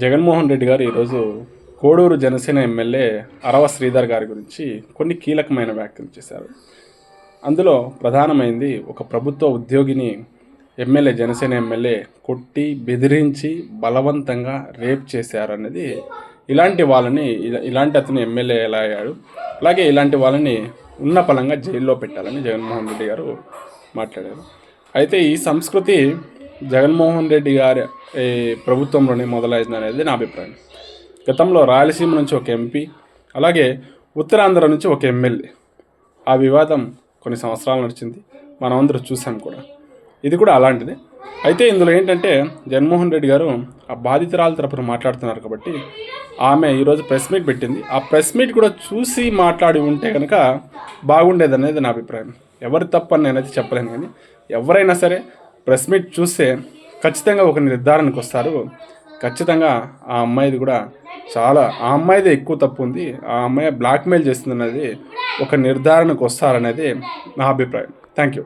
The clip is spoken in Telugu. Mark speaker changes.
Speaker 1: జగన్మోహన్ రెడ్డి గారు ఈరోజు కోడూరు జనసేన ఎమ్మెల్యే అరవ శ్రీధర్ గారి గురించి కొన్ని కీలకమైన వ్యాఖ్యలు చేశారు. అందులో ప్రధానమైంది ఒక ప్రభుత్వ ఉద్యోగిని జనసేన ఎమ్మెల్యే కొట్టి బెదిరించి బలవంతంగా రేప్ చేశారనేది. ఇలాంటి అతను ఎమ్మెల్యే ఎలా అయ్యాడు, అలాగే ఇలాంటి వాళ్ళని ఉన్న పలంగా జైల్లో పెట్టాలని జగన్మోహన్ రెడ్డి గారు మాట్లాడారు. అయితే ఈ సంస్కృతి జగన్మోహన్ రెడ్డి గారి ప్రభుత్వంలోనే మొదలైంది అనేది నా అభిప్రాయం. గతంలో రాయలసీమ నుంచి ఒక ఎంపీ, అలాగే ఉత్తరాంధ్ర నుంచి ఒక ఎమ్మెల్యే, ఆ వివాదం కొన్ని సంవత్సరాలు నడిచింది, మనం అందరూ చూసాం కూడా. ఇది కూడా అలాంటిది. అయితే ఇందులో ఏంటంటే జగన్మోహన్ రెడ్డి గారు ఆ బాధితురాల తరపున మాట్లాడుతున్నారు కాబట్టి ఆమె ఈరోజు ప్రెస్ మీట్ పెట్టింది. ఆ ప్రెస్ మీట్ కూడా చూసి మాట్లాడి ఉంటే కనుక బాగుండేది అనేది నా అభిప్రాయం. ఎవరి తప్పని నేనైతే చెప్పలేను, కానీ ఎవరైనా సరే ప్రెస్ మీట్ చూస్తే ఖచ్చితంగా ఒక నిర్ధారణకు వస్తారు. ఖచ్చితంగా ఆ అమ్మాయిదే ఎక్కువ తప్పు ఉంది, ఆ అమ్మాయి బ్లాక్మెయిల్ చేస్తుంది అనేది ఒక నిర్ధారణకు వస్తారనేది నా అభిప్రాయం. Thank you.